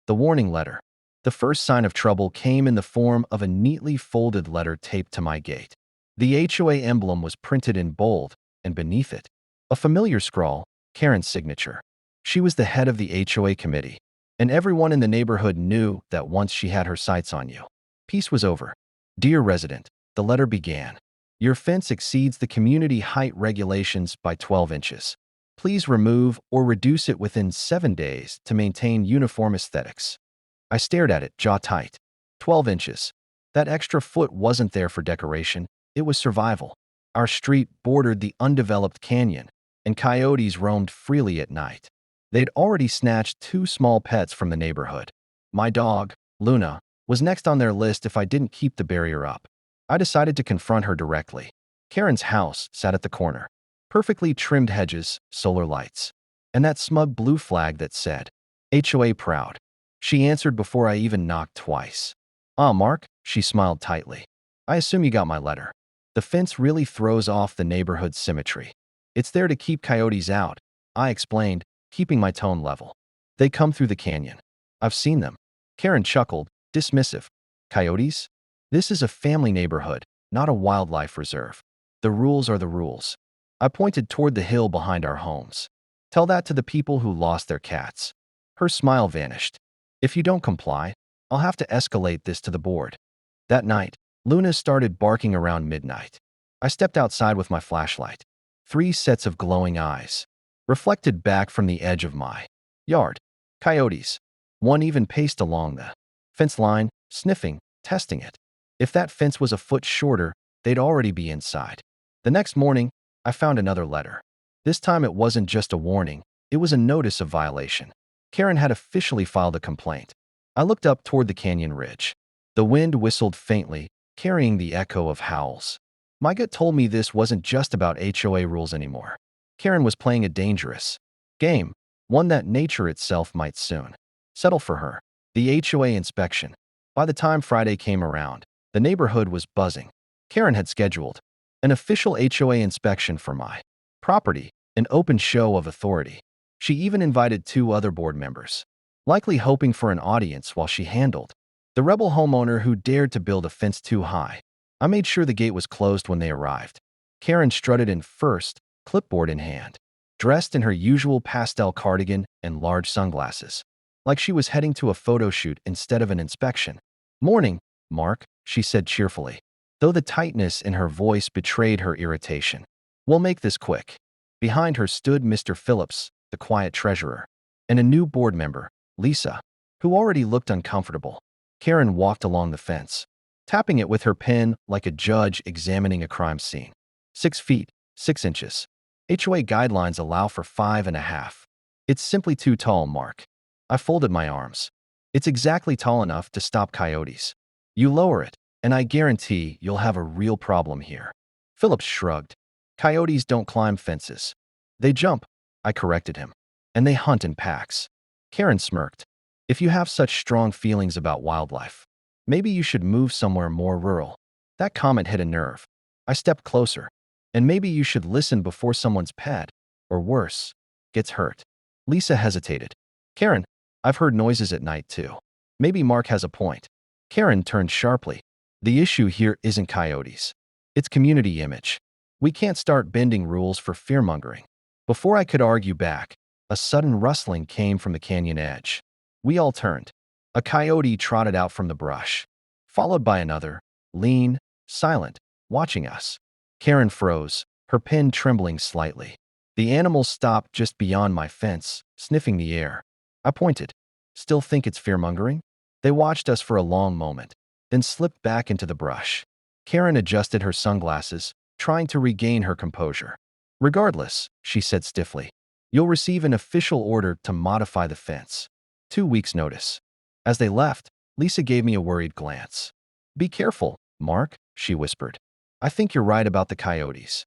The warning letter. The first sign of trouble came in the form of a neatly folded letter taped to my gate. The HOA emblem was printed in bold, and beneath it, a familiar scrawl, Karen's signature. She was the head of the HOA committee, and everyone in the neighborhood knew that once she had her sights on you, peace was over. Dear resident, the letter began. Your fence exceeds the community height regulations by 12 inches. Please remove or reduce it within 7 days to maintain uniform aesthetics. I stared at it, jaw tight. 12 inches. That extra foot wasn't there for decoration, it was survival. Our street bordered the undeveloped canyon, and coyotes roamed freely at night. They'd already snatched 2 small pets from the neighborhood. My dog, Luna, was next on their list if I didn't keep the barrier up. I decided to confront her directly. Karen's house sat at the corner. Perfectly trimmed hedges, solar lights, and that smug blue flag that said, HOA proud. She answered before I even knocked twice. Ah, Mark, she smiled tightly. I assume you got my letter. The fence really throws off the neighborhood's symmetry. It's there to keep coyotes out, I explained, keeping my tone level. They come through the canyon. I've seen them. Karen chuckled, dismissive. Coyotes? This is a family neighborhood, not a wildlife reserve. The rules are the rules. I pointed toward the hill behind our homes. Tell that to the people who lost their cats. Her smile vanished. If you don't comply, I'll have to escalate this to the board. That night, Luna started barking around midnight. I stepped outside with my flashlight. 3 sets of glowing eyes, reflected back from the edge of my yard. Coyotes. One even paced along the fence line, sniffing, testing it. If that fence was a foot shorter, they'd already be inside. The next morning, I found another letter. This time it wasn't just a warning, it was a notice of violation. Karen had officially filed a complaint. I looked up toward the canyon ridge. The wind whistled faintly, carrying the echo of howls. My gut told me this wasn't just about HOA rules anymore. Karen was playing a dangerous game, one that nature itself might soon settle for her. The HOA inspection. By the time Friday came around, the neighborhood was buzzing. Karen had scheduled an official HOA inspection for my property, an open show of authority. She even invited 2 other board members, likely hoping for an audience while she handled the rebel homeowner who dared to build a fence too high. I made sure the gate was closed when they arrived. Karen strutted in first, clipboard in hand, dressed in her usual pastel cardigan and large sunglasses, like she was heading to a photo shoot instead of an inspection. Morning, Mark, she said cheerfully, though the tightness in her voice betrayed her irritation. We'll make this quick. Behind her stood Mr. Phillips, the quiet treasurer, and a new board member, Lisa, who already looked uncomfortable. Karen walked along the fence, tapping it with her pen like a judge examining a crime scene. 6 feet, 6 inches. HOA guidelines allow for 5.5. It's simply too tall, Mark. I folded my arms. It's exactly tall enough to stop coyotes. You lower it, and I guarantee you'll have a real problem here. Phillips shrugged. Coyotes don't climb fences. They jump, I corrected him. And they hunt in packs. Karen smirked. If you have such strong feelings about wildlife, maybe you should move somewhere more rural. That comment hit a nerve. I stepped closer. And maybe you should listen before someone's pet, or worse, gets hurt. Lisa hesitated. Karen, I've heard noises at night too. Maybe Mark has a point. Karen turned sharply. The issue here isn't coyotes. It's community image. We can't start bending rules for fear-mongering. Before I could argue back, a sudden rustling came from the canyon edge. We all turned. A coyote trotted out from the brush, followed by another, lean, silent, watching us. Karen froze, her pen trembling slightly. The animal stopped just beyond my fence, sniffing the air. I pointed. Still think it's fear-mongering? They watched us for a long moment, then slipped back into the brush. Karen adjusted her sunglasses, trying to regain her composure. Regardless, she said stiffly, you'll receive an official order to modify the fence. 2 weeks' notice. As they left, Lisa gave me a worried glance. Be careful, Mark, she whispered. I think you're right about the coyotes.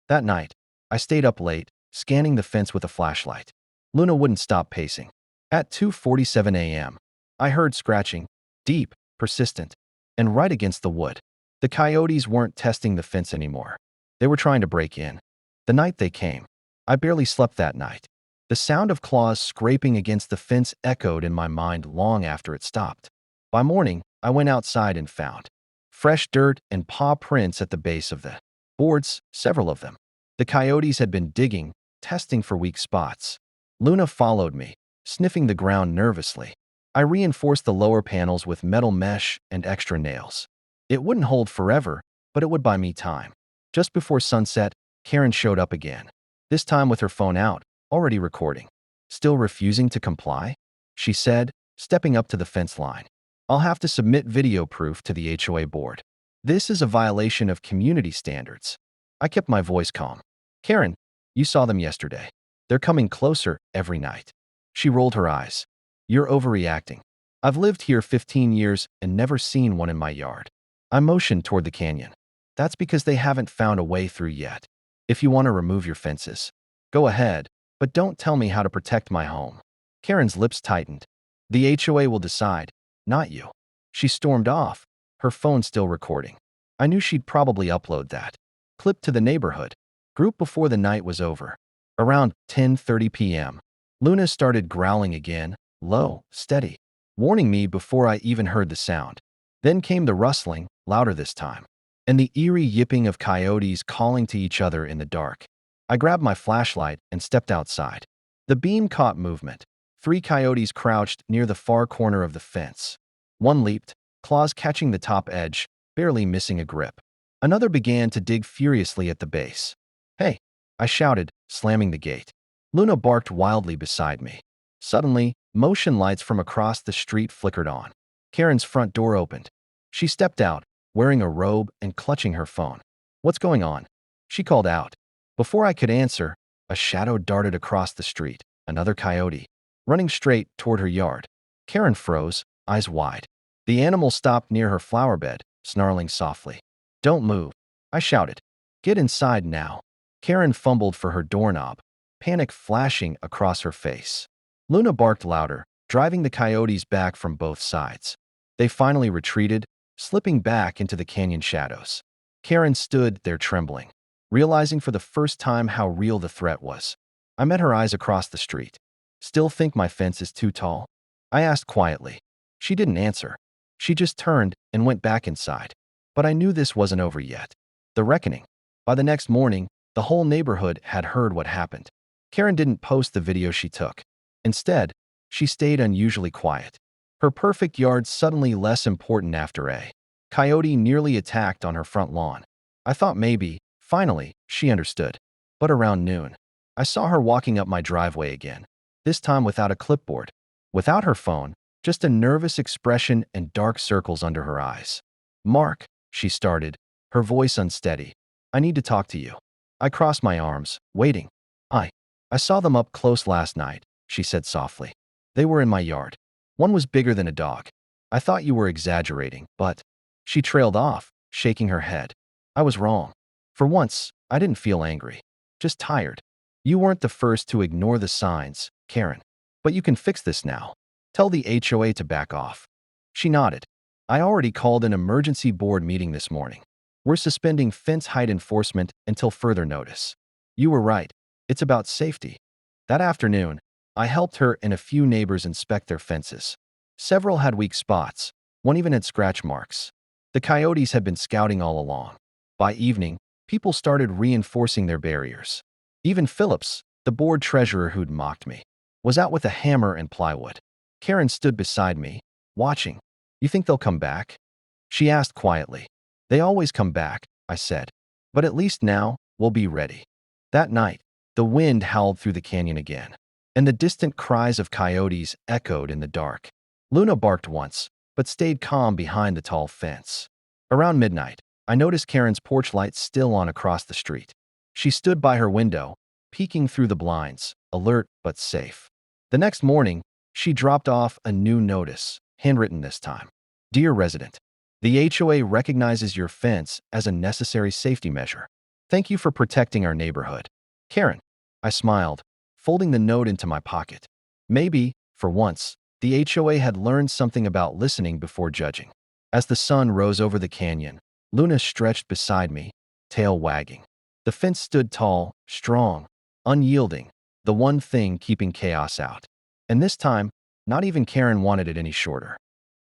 That night, I stayed up late, scanning the fence with a flashlight. Luna wouldn't stop pacing. At 2:47 a.m., I heard scratching, deep, persistent, and right against the wood. The coyotes weren't testing the fence anymore. They were trying to break in. The night they came, I barely slept that night. The sound of claws scraping against the fence echoed in my mind long after it stopped. By morning, I went outside and found fresh dirt and paw prints at the base of the boards, several of them. The coyotes had been digging, testing for weak spots. Luna followed me, sniffing the ground nervously. I reinforced the lower panels with metal mesh and extra nails. It wouldn't hold forever, but it would buy me time. Just before sunset, Karen showed up again, this time with her phone out, already recording. Still refusing to comply? She said, stepping up to the fence line. I'll have to submit video proof to the HOA board. This is a violation of community standards. I kept my voice calm. Karen, you saw them yesterday. They're coming closer every night. She rolled her eyes. You're overreacting. I've lived here 15 years and never seen one in my yard. I motioned toward the canyon. That's because they haven't found a way through yet. If you want to remove your fences, go ahead, but don't tell me how to protect my home. Karen's lips tightened. The HOA will decide, not you. She stormed off, her phone still recording. I knew she'd probably upload that clip to the neighborhood group before the night was over. Around 10:30 p.m., Luna started growling again, low, steady, warning me before I even heard the sound. Then came the rustling, louder this time, and the eerie yipping of coyotes calling to each other in the dark. I grabbed my flashlight and stepped outside. The beam caught movement. 3 coyotes crouched near the far corner of the fence. One leaped, claws catching the top edge, barely missing a grip. Another began to dig furiously at the base. Hey, I shouted, slamming the gate. Luna barked wildly beside me. Suddenly, motion lights from across the street flickered on. Karen's front door opened. She stepped out, wearing a robe and clutching her phone. What's going on? She called out. Before I could answer, a shadow darted across the street, another coyote, running straight toward her yard. Karen froze, eyes wide. The animal stopped near her flower bed, snarling softly. Don't move, I shouted. Get inside now. Karen fumbled for her doorknob, panic flashing across her face. Luna barked louder, driving the coyotes back from both sides. They finally retreated, slipping back into the canyon shadows. Karen stood there trembling, realizing for the first time how real the threat was. I met her eyes across the street. Still think my fence is too tall? I asked quietly. She didn't answer. She just turned and went back inside. But I knew this wasn't over yet. The reckoning. By the next morning, the whole neighborhood had heard what happened. Karen didn't post the video she took. Instead, she stayed unusually quiet. Her perfect yard suddenly less important after a coyote nearly attacked on her front lawn. I thought maybe, finally, she understood. But around noon, I saw her walking up my driveway again, this time without a clipboard, without her phone, just a nervous expression and dark circles under her eyes. Mark, she started, her voice unsteady. I need to talk to you. I crossed my arms, waiting. I saw them up close last night, she said softly. They were in my yard. One was bigger than a dog. I thought you were exaggerating, but… She trailed off, shaking her head. I was wrong. For once, I didn't feel angry, just tired. You weren't the first to ignore the signs, Karen. But you can fix this now. Tell the HOA to back off. She nodded. I already called an emergency board meeting this morning. We're suspending fence height enforcement until further notice. You were right. It's about safety. That afternoon, I helped her and a few neighbors inspect their fences. Several had weak spots. One even had scratch marks. The coyotes had been scouting all along. By evening, people started reinforcing their barriers. Even Phillips, the board treasurer who'd mocked me, was out with a hammer and plywood. Karen stood beside me, watching. You think they'll come back? She asked quietly. They always come back, I said. But at least now, we'll be ready. That night, the wind howled through the canyon again, and the distant cries of coyotes echoed in the dark. Luna barked once, but stayed calm behind the tall fence. Around midnight, I noticed Karen's porch light still on across the street. She stood by her window, peeking through the blinds, alert but safe. The next morning, she dropped off a new notice, handwritten this time. Dear resident, the HOA recognizes your fence as a necessary safety measure. Thank you for protecting our neighborhood. Karen, I smiled, folding the note into my pocket. Maybe, for once, the HOA had learned something about listening before judging. As the sun rose over the canyon, Luna stretched beside me, tail wagging. The fence stood tall, strong, unyielding, the one thing keeping chaos out. And this time, not even Karen wanted it any shorter.